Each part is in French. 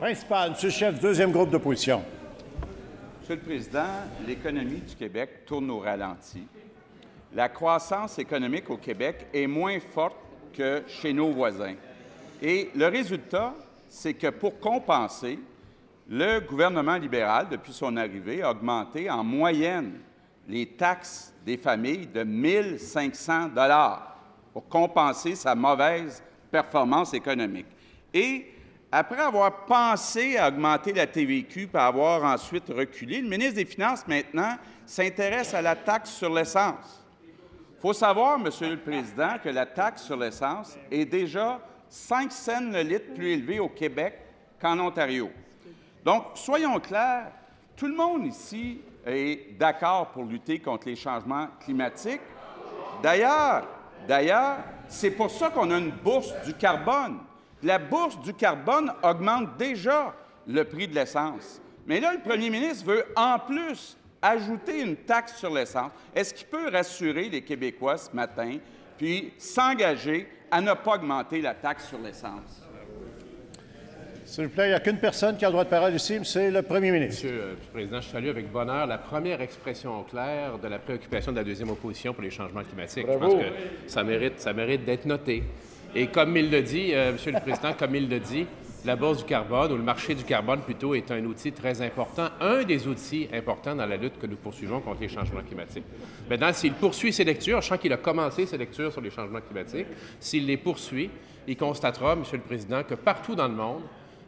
Principal, M. le chef, deuxième groupe d'opposition. Monsieur le Président, l'économie du Québec tourne au ralenti. La croissance économique au Québec est moins forte que chez nos voisins. Et le résultat, c'est que pour compenser, le gouvernement libéral, depuis son arrivée, a augmenté en moyenne les taxes des familles de 1 500 $ pour compenser sa mauvaise performance économique. Et après avoir pensé à augmenter la TVQ et avoir ensuite reculé, le ministre des Finances, maintenant, s'intéresse à la taxe sur l'essence. Il faut savoir, Monsieur le Président, que la taxe sur l'essence est déjà 5 cents le litre plus élevée au Québec qu'en Ontario. Donc, soyons clairs, tout le monde ici est d'accord pour lutter contre les changements climatiques. D'ailleurs, c'est pour ça qu'on a une bourse du carbone. La bourse du carbone augmente déjà le prix de l'essence. Mais là, le premier ministre veut en plus ajouter une taxe sur l'essence. Est-ce qu'il peut rassurer les Québécois ce matin puis s'engager à ne pas augmenter la taxe sur l'essence? S'il vous plaît, il n'y a qu'une personne qui a le droit de parole ici, c'est le premier ministre. Monsieur le Président, je salue avec bonheur la première expression claire de la préoccupation de la deuxième opposition pour les changements climatiques. Bravo. Je pense que ça mérite d'être noté. Et comme il le dit, Monsieur le Président, comme il le dit, la bourse du carbone, ou le marché du carbone plutôt, est un outil très important, un des outils importants dans la lutte que nous poursuivons contre les changements climatiques. Maintenant, s'il poursuit ses lectures, je sens qu'il a commencé ses lectures sur les changements climatiques, s'il les poursuit, il constatera, Monsieur le Président, que partout dans le monde,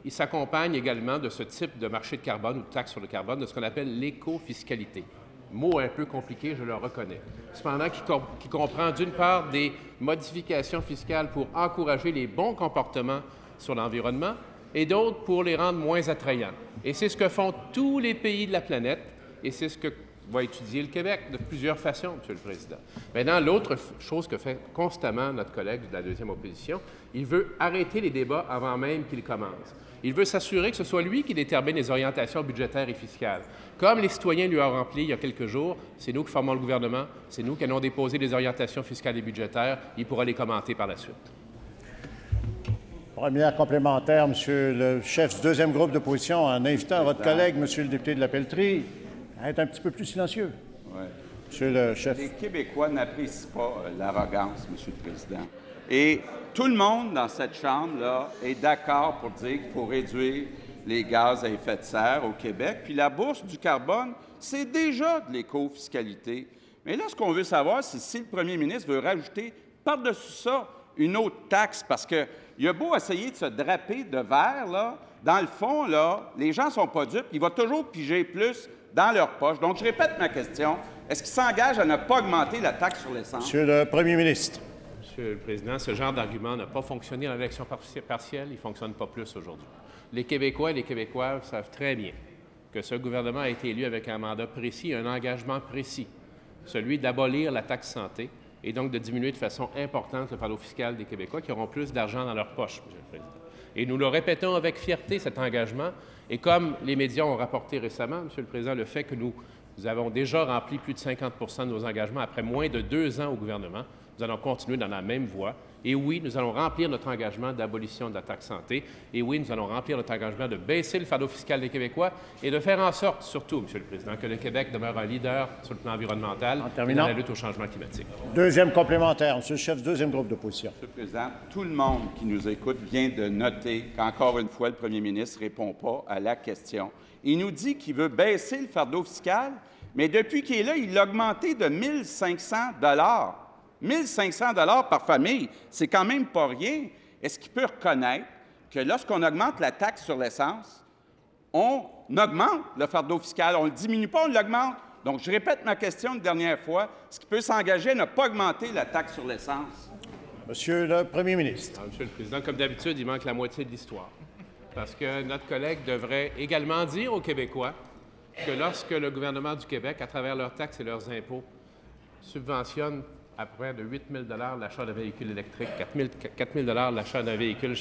il s'accompagne également de ce type de marché de carbone ou de taxe sur le carbone, de ce qu'on appelle l'éco-fiscalité. Mot un peu compliqué, je le reconnais. Cependant, qui comprend d'une part des modifications fiscales pour encourager les bons comportements sur l'environnement et d'autres pour les rendre moins attrayants. Et c'est ce que font tous les pays de la planète et c'est ce que va étudier le Québec de plusieurs façons, Monsieur le Président. Maintenant, l'autre chose que fait constamment notre collègue de la deuxième opposition, il veut arrêter les débats avant même qu'ils commencent. Il veut s'assurer que ce soit lui qui détermine les orientations budgétaires et fiscales. Comme les citoyens lui ont rempli il y a quelques jours, c'est nous qui formons le gouvernement, c'est nous qui allons déposer les orientations fiscales et budgétaires. Il pourra les commenter par la suite. Première complémentaire, Monsieur le chef du deuxième groupe d'opposition, en invitant votre collègue, Monsieur le député de la Pelletrie, à être un petit peu plus silencieux. Oui. Monsieur le chef. Les Québécois n'apprécient pas l'arrogance, Monsieur le Président. Et tout le monde dans cette Chambre-là est d'accord pour dire qu'il faut réduire les gaz à effet de serre au Québec. Puis la bourse du carbone, c'est déjà de l'éco-fiscalité. Mais là, ce qu'on veut savoir, c'est si le premier ministre veut rajouter par-dessus ça une autre taxe, parce qu'il a beau essayer de se draper de vert, là, dans le fond, là, les gens ne sont pas dupes, il va toujours piger plus dans leur poche. Donc, je répète ma question. Est-ce qu'il s'engage à ne pas augmenter la taxe sur l'essence? Monsieur le premier ministre. Monsieur le Président, ce genre d'argument n'a pas fonctionné dans l'élection partielle, il ne fonctionne pas plus aujourd'hui. Les Québécois et les Québécoises savent très bien que ce gouvernement a été élu avec un mandat précis, un engagement précis, celui d'abolir la taxe santé et donc de diminuer de façon importante le fardeau fiscal des Québécois qui auront plus d'argent dans leur poche, Monsieur le Président. Et nous le répétons avec fierté, cet engagement. Et comme les médias ont rapporté récemment, Monsieur le Président, le fait que nous avons déjà rempli plus de 50 % de nos engagements après moins de 2 ans au gouvernement, nous allons continuer dans la même voie. Et oui, nous allons remplir notre engagement d'abolition de la taxe santé. Et oui, nous allons remplir notre engagement de baisser le fardeau fiscal des Québécois et de faire en sorte, surtout, Monsieur le Président, que le Québec demeure un leader sur le plan environnemental et dans la lutte au changement climatique. Deuxième complémentaire, Monsieur le chef du deuxième groupe d'opposition. Monsieur le Président, tout le monde qui nous écoute vient de noter qu'encore une fois, le premier ministre ne répond pas à la question. Il nous dit qu'il veut baisser le fardeau fiscal, mais depuis qu'il est là, il l'a augmenté de 1 500 $. 1 500 $ par famille, c'est quand même pas rien. Est-ce qu'il peut reconnaître que lorsqu'on augmente la taxe sur l'essence, on augmente le fardeau fiscal, on ne le diminue pas, on l'augmente? Donc, je répète ma question une dernière fois. Est-ce qu'il peut s'engager à ne pas augmenter la taxe sur l'essence? Monsieur le premier ministre. Monsieur le Président, comme d'habitude, il manque la moitié de l'histoire. Parce que notre collègue devrait également dire aux Québécois que lorsque le gouvernement du Québec, à travers leurs taxes et leurs impôts, subventionne à près de 8 000 $ l'achat d'un véhicule électrique, 4 000 $ l'achat d'un véhicule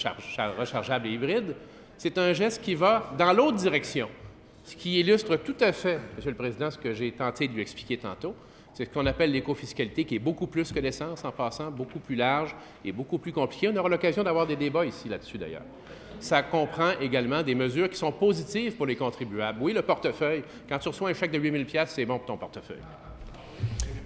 rechargeable et hybride, c'est un geste qui va dans l'autre direction. Ce qui illustre tout à fait, Monsieur le Président, ce que j'ai tenté de lui expliquer tantôt, c'est ce qu'on appelle l'écofiscalité, qui est beaucoup plus que l'essence en passant, beaucoup plus large et beaucoup plus compliqué. On aura l'occasion d'avoir des débats ici là-dessus, d'ailleurs. ça comprend également des mesures qui sont positives pour les contribuables. Oui, le portefeuille. Quand tu reçois un chèque de 8 000 $, c'est bon pour ton portefeuille.